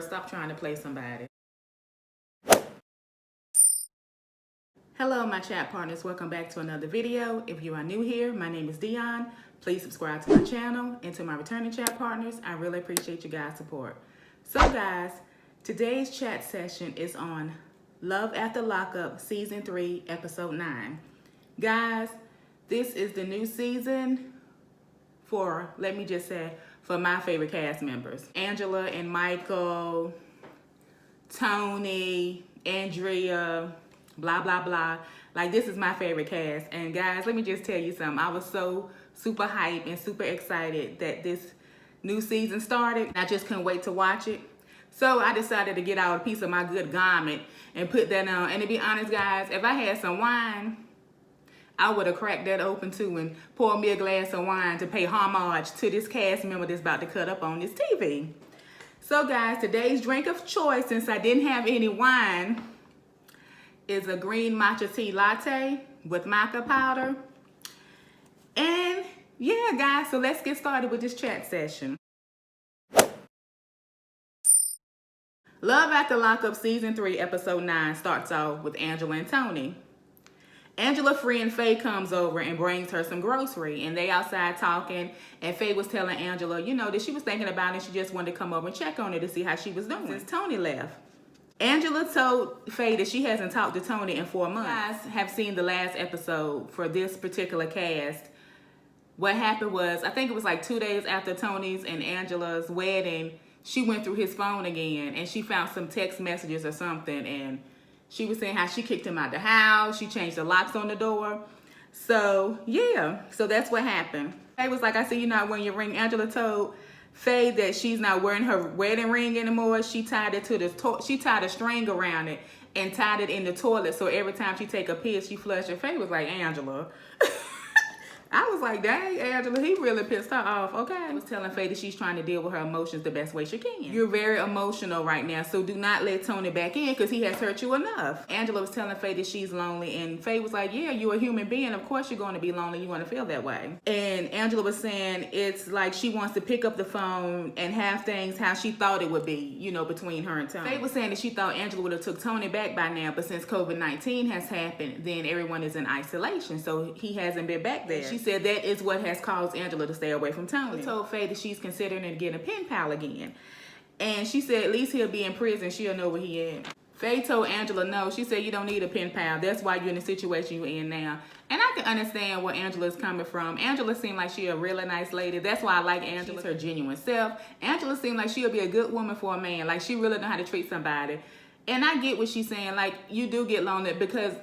Stop trying to play somebody. Hello, my chat partners. Welcome back to another video. If you are new here, my name is Dion. Please subscribe to my channel and to my returning chat partners. I really appreciate you guys' support. So guys, today's chat session is on Love After Lockup Season 3, Episode 9. Guys, this is the new season for, let me just say, for my favorite cast members. Angela and Michael, Tony, Andrea, blah, blah, blah. Like, this is my favorite cast. And guys, let me just tell you something. I was so super hyped and super excited that this new season started. I just couldn't wait to watch it. So I decided to get out a piece of my good garment and put that on. And to be honest, guys, if I had some wine, I would have cracked that open too and poured me a glass of wine to pay homage to this cast member that's about to cut up on this TV. So guys, today's drink of choice, since I didn't have any wine, is a green matcha tea latte with maca powder. And yeah, guys, so let's get started with this chat session. Love After Lockup Season 3, Episode 9 starts off with Angela and Tony. Angela's friend Faye comes over and brings her some grocery, and they outside talking, and Faye was telling Angela, you know, that she was thinking about it, she just wanted to come over and check on her to see how she was doing since Tony left. Angela told Faye that she hasn't talked to Tony in 4 months. You guys have seen the last episode for this particular cast. What happened was, I think it was like 2 days after Tony's and Angela's wedding, she went through his phone again, and she found some text messages or something, and she was saying how she kicked him out the house. She changed the locks on the door. So, yeah. So that's what happened. Faye was like, I see you're not wearing your ring. Angela told Faye that she's not wearing her wedding ring anymore. She tied it to the she tied a string around it and tied it in the toilet. So every time she take a piss, she flush it. Faye was like, Angela. I was like, dang, Angela, he really pissed her off, okay? I was telling Faye that she's trying to deal with her emotions the best way she can. You're very emotional right now, so do not let Tony back in because he has hurt you enough. Angela was telling Faye that she's lonely, and Faye was like, yeah, you're a human being. Of course you're going to be lonely. You want to feel that way. And Angela was saying it's like she wants to pick up the phone and have things how she thought it would be, you know, between her and Tony. Faye was saying that she thought Angela would have took Tony back by now, but since COVID-19 has happened, then everyone is in isolation, so he hasn't been back there. She said that is what has caused Angela to stay away from Tony. She told Faye that she's considering getting a pen pal again. And she said at least he'll be in prison. She'll know where he at. Faye told Angela no. She said you don't need a pen pal. That's why you're in the situation you're in now. And I can understand where Angela's coming from. Angela seemed like she a really nice lady. That's why I like Angela. She's her genuine self. Angela seemed like she'll be a good woman for a man. Like she really know how to treat somebody. And I get what she's saying. Like you do get lonely because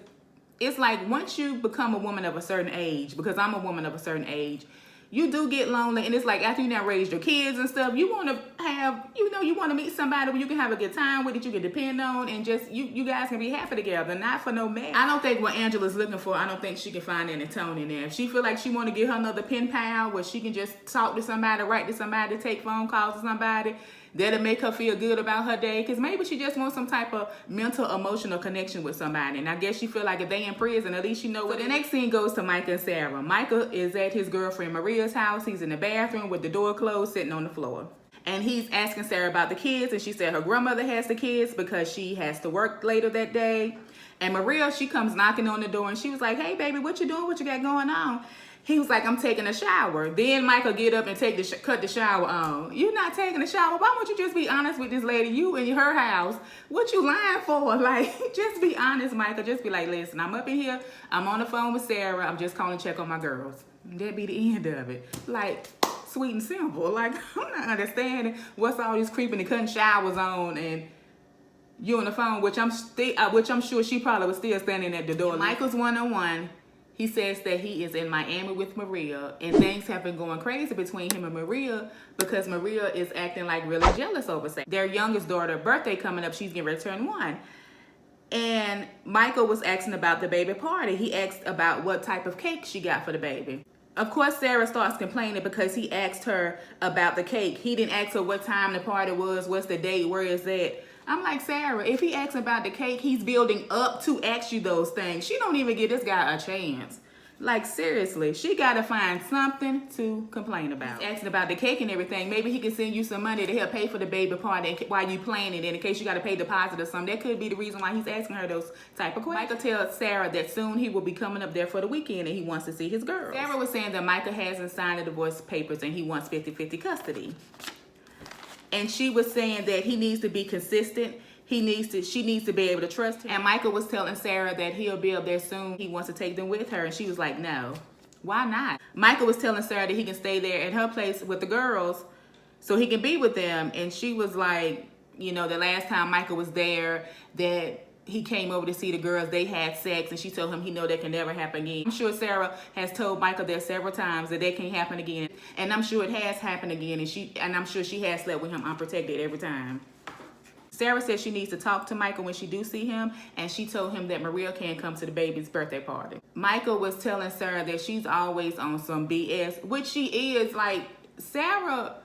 it's like once you become a woman of a certain age, because I'm a woman of a certain age, you do get lonely. And it's like after you now raised your kids and stuff, you want to have, you know, you want to meet somebody where you can have a good time with, that you can depend on, and just you guys can be happy together, not for no man. I don't think what Angela's looking for, I don't think she can find any Tony in there. If she feel like she want to get her another pen pal where she can just talk to somebody, write to somebody, take phone calls to somebody, that'll make her feel good about her day, because maybe she just wants some type of mental, emotional connection with somebody. And I guess she feel like if they in prison, at least you know what. So the next scene goes to Micah and Sarah. Micah is at his girlfriend Maria's house. He's in the bathroom with the door closed, sitting on the floor. And he's asking Sarah about the kids, and she said her grandmother has the kids because she has to work later that day. And Maria, she comes knocking on the door, and she was like, hey, baby, what you doing? What you got going on? He was like, I'm taking a shower. Then Michael get up and take cut the shower on. You're not taking a shower. Why won't you just be honest with this lady? You in her house. What you lying for? Like, just be honest, Michael. Just be like, listen, I'm up in here. I'm on the phone with Sarah. I'm just calling to check on my girls. That'd be the end of it. Like, sweet and simple. Like, I'm not understanding what's all this creeping and cutting showers on and you on the phone, which I'm sure she probably was still standing at the door. And Michael's one-on-one. He says that he is in Miami with Maria, and things have been going crazy between him and Maria because Maria is acting like really jealous over something. Their youngest daughter, birthday coming up, she's getting ready to turn 1. And Michael was asking about the baby party. He asked about what type of cake she got for the baby. Of course, Sarah starts complaining because he asked her about the cake. He didn't ask her what time the party was, what's the date, where is that. I'm like, Sarah, if he asks about the cake, he's building up to ask you those things. She don't even give this guy a chance. Like, seriously, she got to find something to complain about. He's asking about the cake and everything. Maybe he can send you some money to help pay for the baby party while you planning it, in case you got to pay deposit or something. That could be the reason why he's asking her those type of questions. Michael tells Sarah that soon he will be coming up there for the weekend and he wants to see his girls. Sarah was saying that Michael hasn't signed the divorce papers and he wants 50-50 custody. And she was saying that he needs to be consistent. She needs to be able to trust him. And Michael was telling Sarah that he'll be up there soon. He wants to take them with her. And she was like, no, why not? Michael was telling Sarah that he can stay there at her place with the girls so he can be with them. And she was like, you know, the last time Michael was there, that he came over to see the girls, they had sex, and she told him that can never happen again. I'm sure Sarah has told Michael that several times that can't happen again. And I'm sure it has happened again. And I'm sure she has slept with him unprotected every time. Sarah said she needs to talk to Michael when she do see him, and she told him that Maria can't come to the baby's birthday party. Michael was telling Sarah that she's always on some BS, which she is. Like, Sarah,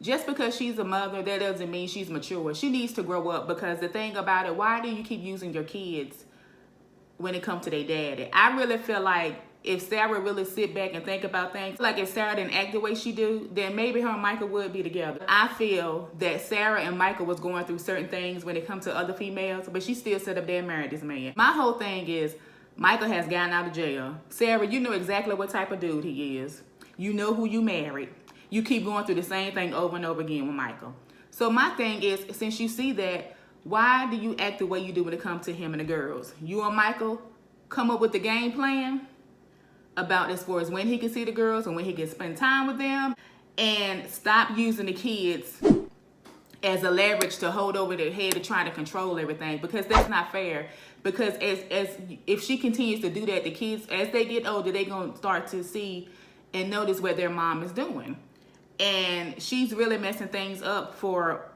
just because she's a mother, that doesn't mean she's mature. She needs to grow up, because the thing about it, why do you keep using your kids when it comes to their daddy? I really feel like if Sarah really sit back and think about things, like if Sarah didn't act the way she do, then maybe her and Michael would be together. I feel that Sarah and Michael was going through certain things when it comes to other females, but she still set up there and married this man. My whole thing is, Michael has gotten out of jail. Sarah, you know exactly what type of dude he is. You know who you married. You keep going through the same thing over and over again with Michael. So my thing is, since you see that, why do you act the way you do when it comes to him and the girls? You and Michael come up with the game plan about as far as when he can see the girls and when he can spend time with them, and stop using the kids as a leverage to hold over their head to try to control everything, because that's not fair. Because if she continues to do that, the kids, as they get older, they're going to start to see and notice what their mom is doing. And she's really messing things up for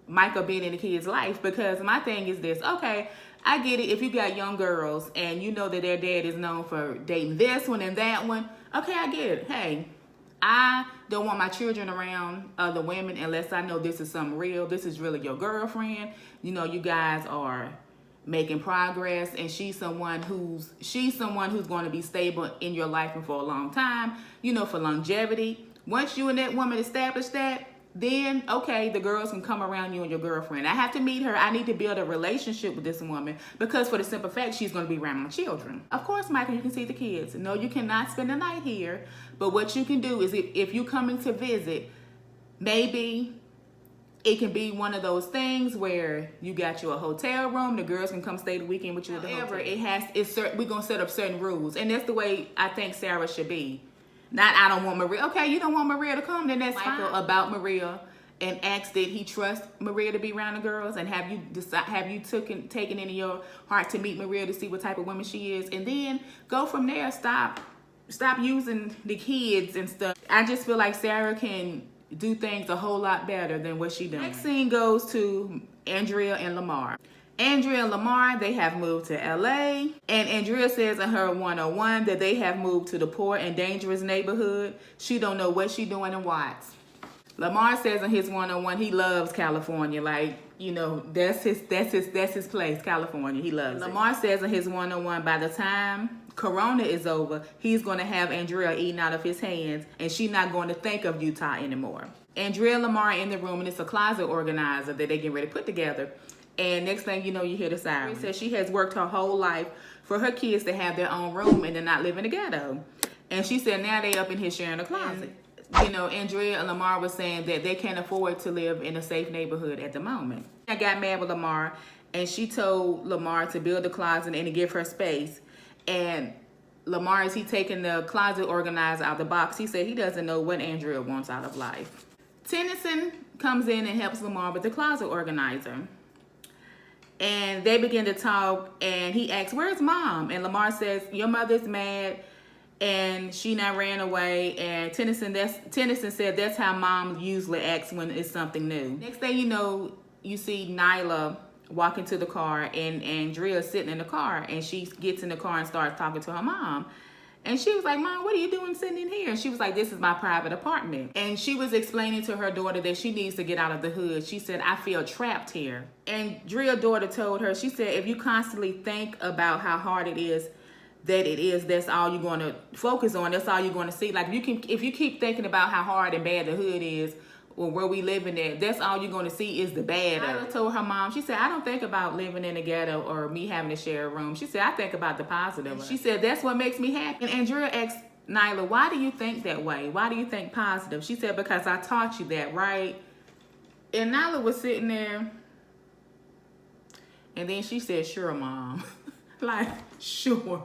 Michael being in the kid's life, because my thing is this. Okay, I get it. If you got young girls and you know that their dad is known for dating this one and that one, okay, I get it. Hey, I don't want my children around other women unless I know this is something real. This is really your girlfriend. You know, you guys are making progress, and she's someone who's going to be stable in your life and for a long time, you know, for longevity. Once you and that woman establish that, then, okay, the girls can come around you and your girlfriend. I have to meet her. I need to build a relationship with this woman, because for the simple fact, she's going to be around my children. Of course, Michael, you can see the kids. No, you cannot spend the night here. But what you can do is, if you're coming to visit, maybe it can be one of those things where you got you a hotel room. The girls can come stay the weekend with you at the hotel. We're going to set up certain rules. And that's the way I think Sarah should be. Not, I don't want Maria. Okay, you don't want Maria to come, then that's fine. About Maria, and ask, did he trust Maria to be around the girls? And have you taken into your heart to meet Maria to see what type of woman she is? And then go from there. Stop using the kids and stuff. I just feel like Sarah can do things a whole lot better than what she does. Next scene goes to Andrea and Lamar. Andrea and Lamar, they have moved to LA, and Andrea says in her 101 that they have moved to the poor and dangerous neighborhood. She don't know what she doing in Watts. Lamar says in his 101 he loves California, like, you know, that's his place, California. He loves it. Lamar says in his 101 by the time Corona is over, he's going to have Andrea eating out of his hands, and she's not going to think of Utah anymore. Andrea and Lamar are in the room, and it's a closet organizer that they get ready to put together. And next thing you know, you hear the siren. She says she has worked her whole life for her kids to have their own room and to not live in the ghetto. And she said now they up in here sharing a closet. And, you know, Andrea and Lamar was saying that they can't afford to live in a safe neighborhood at the moment. I got mad with Lamar, and she told Lamar to build a closet and to give her space. And Lamar, as he taking the closet organizer out of the box, he said he doesn't know what Andrea wants out of life. Tennyson comes in and helps Lamar with the closet organizer. And they begin to talk, and he asks, where's mom? And Lamar says, your mother's mad, and she not ran away. And Tennyson said that's how mom usually acts when it's something new. Next thing you know, you see Nyla walk into the car, and Andrea sitting in the car, and she gets in the car and starts talking to her mom. And she was like, Mom, what are you doing sitting in here? And she was like, this is my private apartment. And she was explaining to her daughter that she needs to get out of the hood. She said, I feel trapped here. And Andrea's daughter told her, she said, if you constantly think about how hard it is that it is, that's all you're going to focus on. That's all you're going to see. Like if you keep thinking about how hard and bad the hood is, or where we living at, that's all you're going to see is the bad. I told her mom, she said, I don't think about living in the ghetto or me having to share a room. She said, I think about the positive. She said, that's what makes me happy. And Andrea asked Nyla, why do you think that way? Why do you think positive? She said, because I taught you that, right? And Nyla was sitting there, and then she said, sure, mom. Like, sure.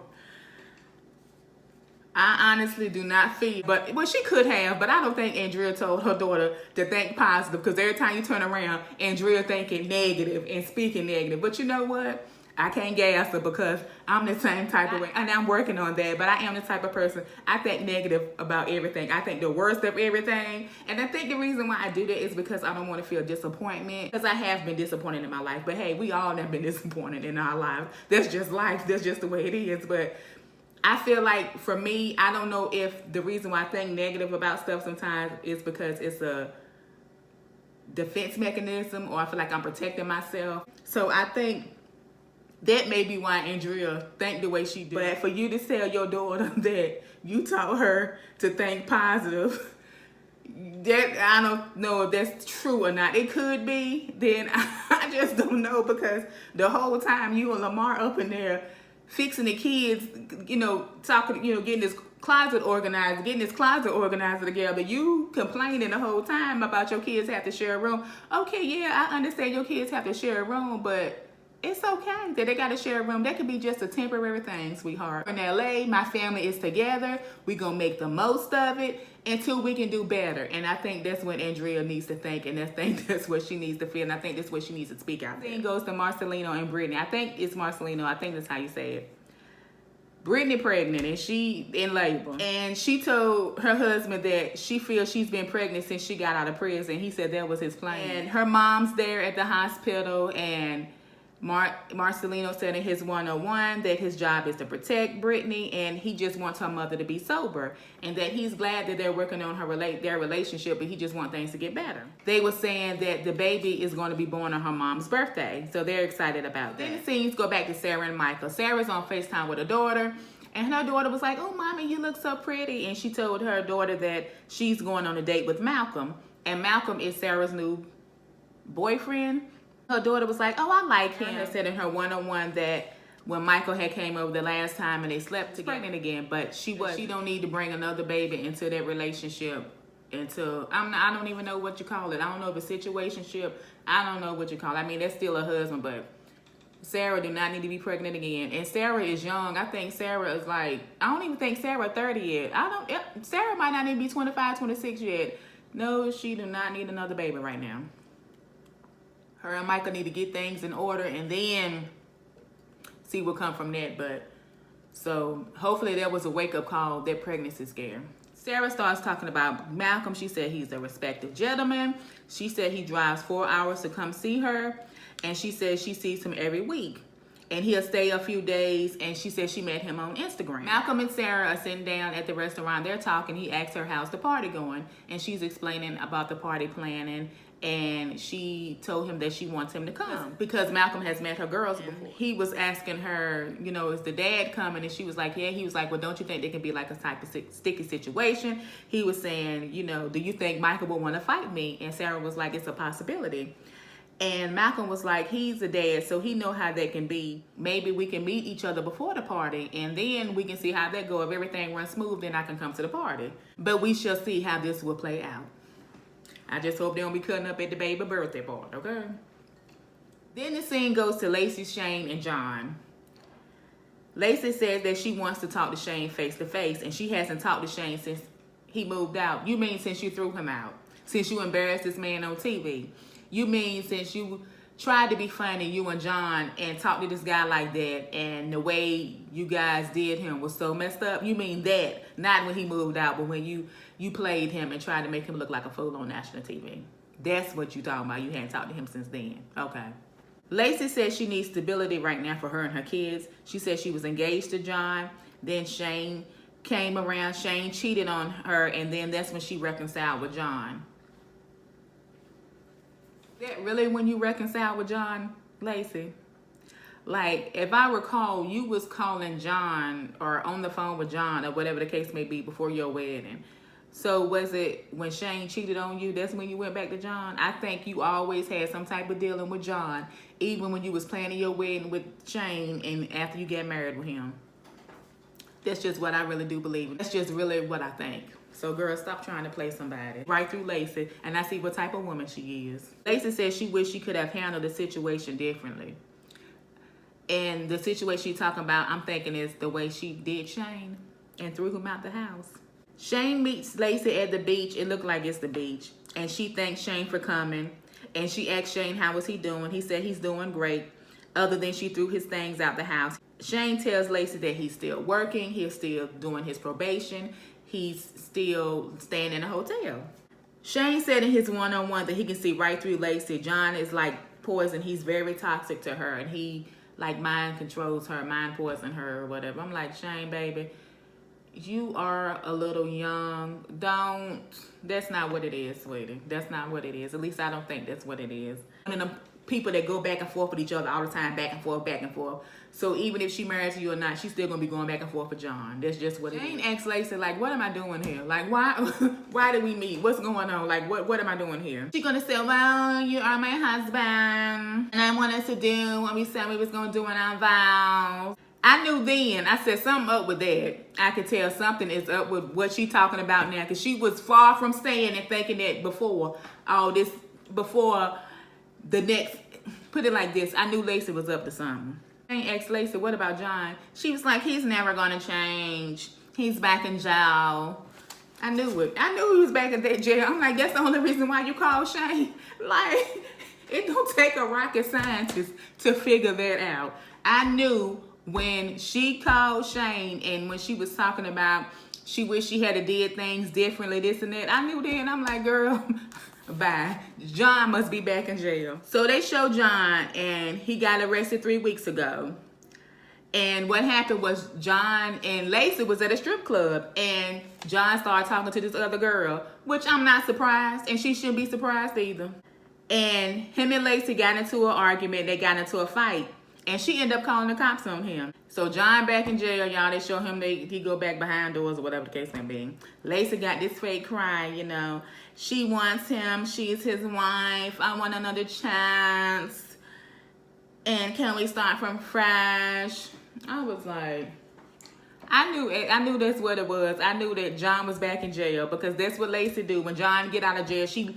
I honestly do not feel, but well, she could have, but I don't think Andrea told her daughter to think positive, because every time you turn around, Andrea thinking negative and speaking negative. But you know what? I can't gas her, because I'm the same type of way, and I'm working on that, but I am the type of person, I think negative about everything. I think the worst of everything, and I think the reason why I do that is because I don't want to feel disappointment, because I have been disappointed in my life. But hey, we all have been disappointed in our lives. That's just life. That's just the way it is. But I feel like for me, I don't know if the reason why I think negative about stuff sometimes is because it's a defense mechanism, or I feel like I'm protecting myself. So I think that may be why Andrea think the way she do. But for you to tell your daughter that you taught her to think positive, that I don't know if that's true or not. It could be. Then I just don't know, because the whole time you and Lamar up in there fixing the kids, talking, getting this closet organized together. You complaining the whole time about your kids have to share a room. Okay, yeah, I understand your kids have to share a room, but it's okay that they got to share a room. That could be just a temporary thing, sweetheart. In LA, my family is together. We're going to make the most of it until we can do better. And I think that's what Andrea needs to think, and I think that's what she needs to feel, and I think that's what she needs to speak out. Then goes to Marcelino and Brittany. I think it's Marcelino. I think that's how you say it. Brittany pregnant, and she in labor. And she told her husband that she feels she's been pregnant since she got out of prison. He said that was his plan. And her mom's there at the hospital, and Marcelino said in his 101 that his job is to protect Brittany, and he just wants her mother to be sober, and that he's glad that they're working on their relationship, but he just wants things to get better. They were saying that the baby is going to be born on her mom's birthday, so they're excited about that. Then the scenes go back to Sarah and Michael. Sarah's on FaceTime with her daughter, and her daughter was like, oh, mommy, you look so pretty. And she told her daughter that she's going on a date with Malcolm, and Malcolm is Sarah's new boyfriend. Her daughter was like, oh, I like him. They said in her 101 that when Michael had came over the last time and they slept together, pregnant again, but she don't need to bring another baby into that relationship until, I don't even know what you call it. I don't know if it's situationship. I don't know what you call it. I mean, that's still a husband, but Sarah do not need to be pregnant again. And Sarah is young. I think Sarah is like, I don't even think Sarah 30 yet. Sarah might not even be 25, 26 yet. No, she do not need another baby right now. Her and Michael need to get things in order, and then see what come from that. But so hopefully that was a wake-up call, that pregnancy scare. Sarah starts talking about Malcolm. She said he's a respected gentleman. She said he drives 4 hours to come see her, and she said she sees him every week, and he'll stay a few days. And she said she met him on Instagram. Malcolm and Sarah are sitting down at the restaurant. They're talking. He asked her how's the party going, and she's explaining about the party planning. And she told him that she wants him to come because Malcolm has met her girls before. He was asking her, is the dad coming? And she was like, yeah. He was like, well, don't you think there can be like a type of sticky situation? He was saying, do you think Michael will want to fight me? And Sarah was like, it's a possibility. And Malcolm was like, he's a dad, so he know how that can be. Maybe we can meet each other before the party, and then we can see how that go. If everything runs smooth, then I can come to the party. But we shall see how this will play out. I just hope they don't be cutting up at the baby birthday party, okay? Then the scene goes to Lacey, Shane, and John. Lacey says that she wants to talk to Shane face to face, and she hasn't talked to Shane since he moved out. You mean since you threw him out? Since you embarrassed this man on TV? You mean since you tried to be funny, you and John, and talk to this guy like that, and the way you guys did him was so messed up? You mean that? Not when he moved out, but when you played him and tried to make him look like a fool on national TV. That's what you talking about. You hadn't talked to him since then. Okay. Lacey says she needs stability right now for her and her kids. She said she was engaged to John. Then Shane came around. Shane cheated on her, and then that's when she reconciled with John. Is that really when you reconcile with John, Lacey? Like, if I recall, you was calling John or on the phone with John or whatever the case may be before your wedding. So was it when Shane cheated on you, that's when you went back to John? I think you always had some type of dealing with John, even when you was planning your wedding with Shane and after you get married with him. That's just what I really do believe in. That's just really what I think. So, girl, stop trying to play somebody. Right through Lacey, and I see what type of woman she is. Lacey says she wished she could have handled the situation differently. And the situation she's talking about, I'm thinking, is the way she did Shane and threw him out the house. Shane meets Lacey at the beach. It looked like it's the beach. And she thanks Shane for coming. And she asked Shane, how was he doing? He said he's doing great, other than she threw his things out the house. Shane tells Lacey that he's still working. He's still doing his probation. He's still staying in a hotel. Shane said in his one-on-one that he can see right through Lacey. John is like poison. He's very toxic to her. And he like mind controls her, mind poison her or whatever. I'm like, Shane, baby, you are a little young. That's not what it is, sweetie. That's not what it is. At least I don't think that's what it is. And the people that go back and forth with each other all the time, back and forth, back and forth. So even if she marries you or not, she's still gonna be going back and forth with John. That's just what it is. Jane asked Lacey, like, what am I doing here? Like, why did we meet? What's going on? Like, what am I doing here? She's gonna say, well, you are my husband, and I wanted to do what we said we was gonna do in our vows. I knew then, I said something up with that. I could tell something is up with what she talking about now, because she was far from saying and thinking that before all this, before the next, put it like this, I knew Lacey was up to something. I asked Lacey, what about John? She was like, he's never gonna change. He's back in jail. I knew it. I knew he was back in that jail. I'm like, that's the only reason why you call Shane. Like, it don't take a rocket scientist to figure that out. I knew when she called Shane and when she was talking about she wished she had did things differently, this and that, I knew then. I'm like, girl, bye. John must be back in jail. So they show John, and he got arrested 3 weeks ago. And what happened was John and Lacey was at a strip club, and John started talking to this other girl, which I'm not surprised, and she shouldn't be surprised either. And him and Lacey got into an argument. They got into a fight, and she ended up calling the cops on him. So John back in jail, y'all. They show him he go back behind doors or whatever the case may be. Lacey got this fake cry, you know. She wants him. She's his wife. I want another chance. And can we start from fresh? I was like, I knew that's what it was. I knew that John was back in jail, because that's what Lacey do. When John get out of jail, she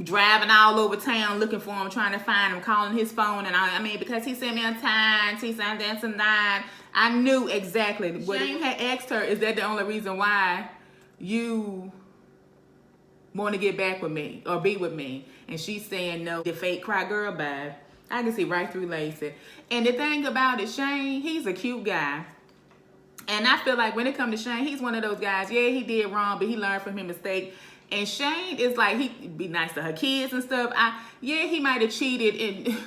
driving all over town looking for him, trying to find him, calling his phone, and I mean, because he sent me a text, he said that's and that. I knew exactly what Shane had asked her. Is that the only reason why you want to get back with me or be with me? And she's saying no. The fake cry girl, bad. I can see right through Lacey. And the thing about it, Shane, he's a cute guy. And I feel like when it comes to Shane, he's one of those guys, yeah, he did wrong, but he learned from his mistake. And Shane is like, he be nice to her kids and stuff. Yeah, he might have cheated. And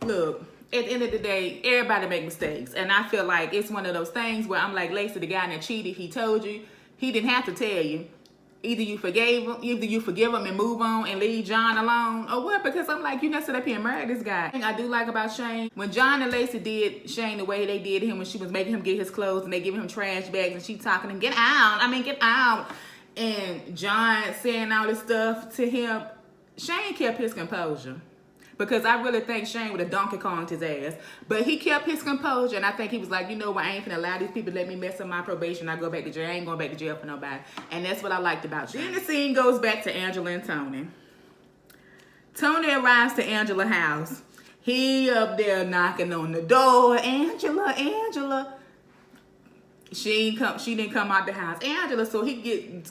look, at the end of the day, everybody make mistakes. And I feel like it's one of those things where I'm like, Lacey, the guy that cheated, he told you. He didn't have to tell you. Either you forgive him and move on and leave John alone, or what? Because I'm like, you not sit up here and marry this guy. Thing I do like about Shane, when John and Lacey did Shane the way they did him, when she was making him get his clothes and they giving him trash bags and she talking to him, get out. And John saying all this stuff to him, Shane kept his composure. Because I really think Shane would have Donkey Konged his ass. But he kept his composure, and I think he was like, you know what, I ain't finna allow these people to let me mess up my probation. I go back to jail. I ain't going back to jail for nobody. And that's what I liked about Shane. Then the scene goes back to Angela and Tony. Tony arrives to Angela's house. He up there knocking on the door. Angela. She didn't come out the house. Angela, so he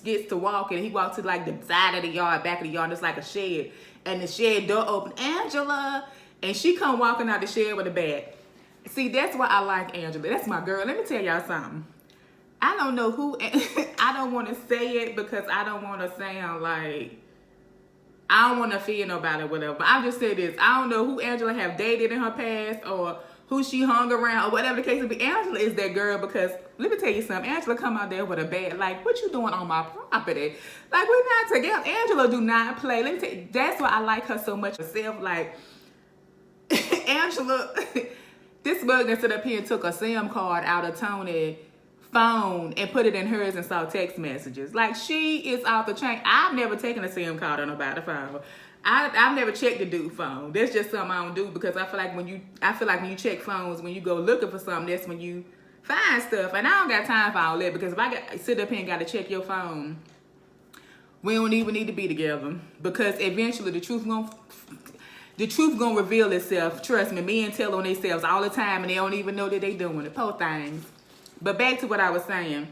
gets to walking. He walks to like the side of the yard, back of the yard. It's like a shed. And the shed door open. Angela. And she come walking out the shed with a bag. See, that's why I like Angela. That's my girl. Let me tell y'all something. I don't know who. I don't want to say it because I don't want to sound like I don't want to offend nobody or whatever. But I'll just say this. I don't know who Angela have dated in her past or who she hung around or whatever the case may be. Angela is that girl, because let me tell you something. Angela come out there with a bag like, what you doing on my property? Like, we're not together. Angela do not play. Let me tell you, that's why I like her so much herself. Like, Angela, This mug that stood up here and took a SIM card out of Tony's phone and put it in hers and saw text messages. Like, she is off the chain. I've never taken a SIM card on nobody's phone. I've never checked the dude's phone. That's just something I don't do, because I feel like when you check phones, when you go looking for something, that's when you find stuff. And I don't got time for all that, because if I sit up here and got to check your phone, we don't even need to be together, because eventually the truth gonna reveal itself. Trust me, men tell on themselves all the time, and they don't even know that they doing it. Poor things. But back to what I was saying.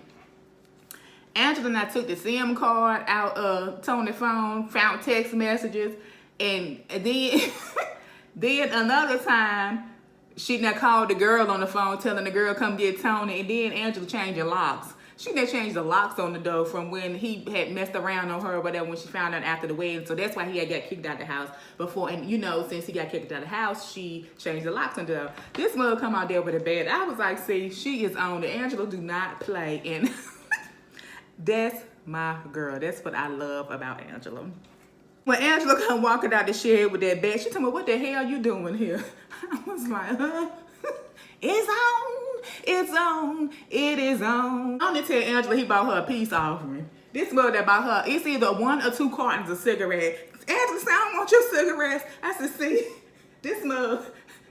Angela and I took the SIM card out of Tony's phone, found text messages, and then then another time she now called the girl on the phone, telling the girl come get Tony, and then Angela changed the locks. She done changed the locks on the door from when he had messed around on her or whatever, when she found out after the wedding. So that's why he had got kicked out of the house before. And you know, since he got kicked out of the house, she changed the locks on the door. This mother come out there with a bed. I was like, see, she is on it. Angela do not play. And that's my girl. That's what I love about Angela. When Angela come walking out the shed with that bag, she told me, what the hell you doing here? I was like, it's on. It's on. It is on. I'm gonna tell Angela he bought her a peace offering. This mother that bought her, it's either 1 or 2 cartons of cigarettes. Angela said, I don't want your cigarettes. I said, see, this mother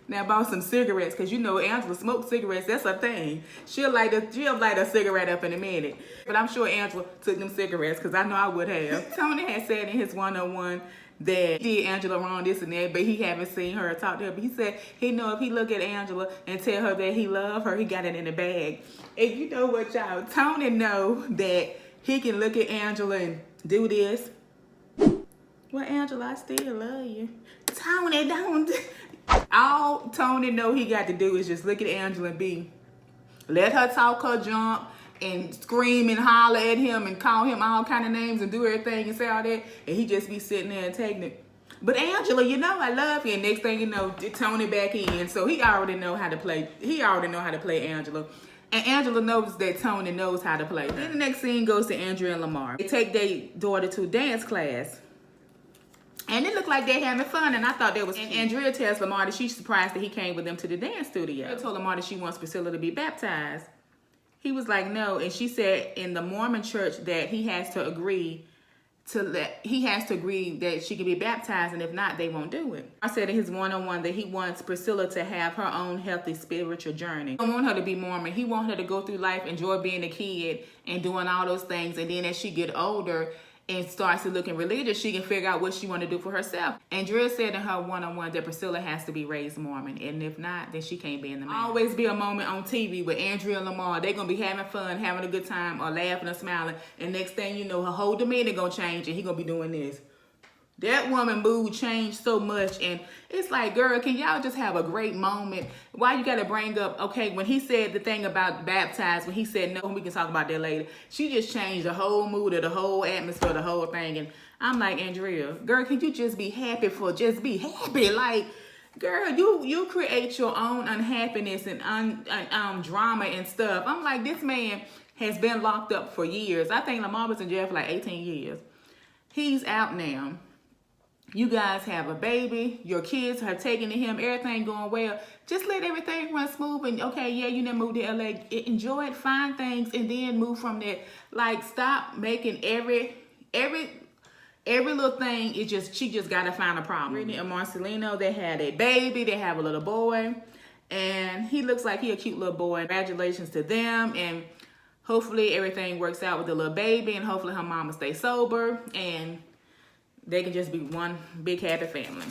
now bought some cigarettes, because you know Angela smokes cigarettes. That's her thing. She'll light a cigarette up in a minute. But I'm sure Angela took them cigarettes, because I know I would have. Tony had said in his one-on-one that he did Angela wrong, this and that, but he haven't seen her or talked to her. But he said he know if he look at Angela and tell her that he love her, he got it in the bag. And you know what, y'all? Tony know that he can look at Angela and do this. Well, Angela, I still love you. Tony, don't. All Tony know he got to do is just look at Angela and let her talk her junk and scream and holler at him and call him all kind of names and do everything and say all that, and he just be sitting there and taking it. But Angela, you know I love you. And next thing you know, Tony back in. So he already know how to play. He already know how to play Angela. And Angela knows that Tony knows how to play her. Then the next scene goes to Andrea and Lamar. They take their daughter to dance class. And it looked like they're having fun, and I thought that was cute. And Andrea tells Lamar that she's surprised that he came with them to the dance studio. She told Lamar that she wants Priscilla to be baptized. He was like, no. And she said in the Mormon church that he has to agree that she can be baptized, and if not, they won't do it. I said in his one-on-one that he wants Priscilla to have her own healthy spiritual journey. He don't want her to be Mormon. He wants her to go through life, enjoy being a kid and doing all those things, and then as she get older and starts to looking religious, she can figure out what she want to do for herself. Andrea said in her one-on-one that Priscilla has to be raised Mormon, and if not, then she can't be in the man. Always be a moment on TV with Andrea and Lamar. They're gonna be having fun, having a good time, or laughing or smiling, and next thing you know, her whole demeanor gonna change, and he gonna be doing this. That woman mood changed so much, and it's like, girl, can y'all just have a great moment? Why you gotta bring up, okay, when he said the thing about baptized, when he said no, we can talk about that later, she just changed the whole mood of the whole atmosphere, the whole thing, and I'm like, Andrea, girl, can you just be happy for just be happy? Like, girl, you create your own unhappiness and drama and stuff. I'm like, this man has been locked up for years. I think Lamar was in jail for like 18 years. He's out now. You guys have a baby, your kids have taken to him, everything going well. Just let everything run smooth, and okay, yeah, you never moved to LA. Enjoy it, find things, and then move from there. Like, stop making every little thing. She just gotta find a problem. Brittany and Marcelino, they had a baby, they have a little boy, and he looks like he a cute little boy. Congratulations to them, and hopefully everything works out with the little baby, and hopefully her mama stays sober, and they can just be one big happy family.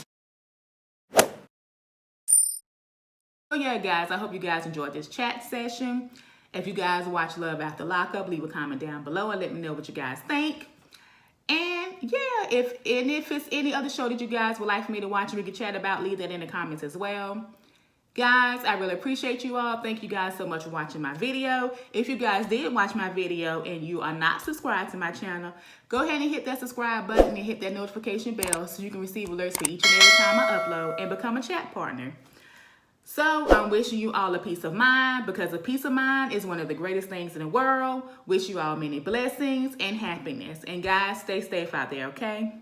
So yeah, guys, I hope you guys enjoyed this chat session. If you guys watch Love After Lockup, leave a comment down below and let me know what you guys think. And yeah, if it's any other show that you guys would like for me to watch and we can chat about, leave that in the comments as well. Guys, I really appreciate you all. Thank you guys so much for watching my video. If you guys did watch my video and you are not subscribed to my channel, go ahead and hit that subscribe button and hit that notification bell so you can receive alerts for each and every time I upload and become a chat partner. So I'm wishing you all a peace of mind, because a peace of mind is one of the greatest things in the world. Wish you all many blessings and happiness. And guys, stay safe out there, okay?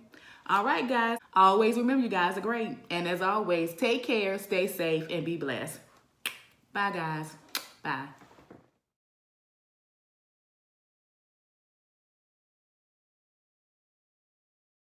All right, guys. Always remember, you guys are great. And as always, take care, stay safe, and be blessed. Bye, guys. Bye.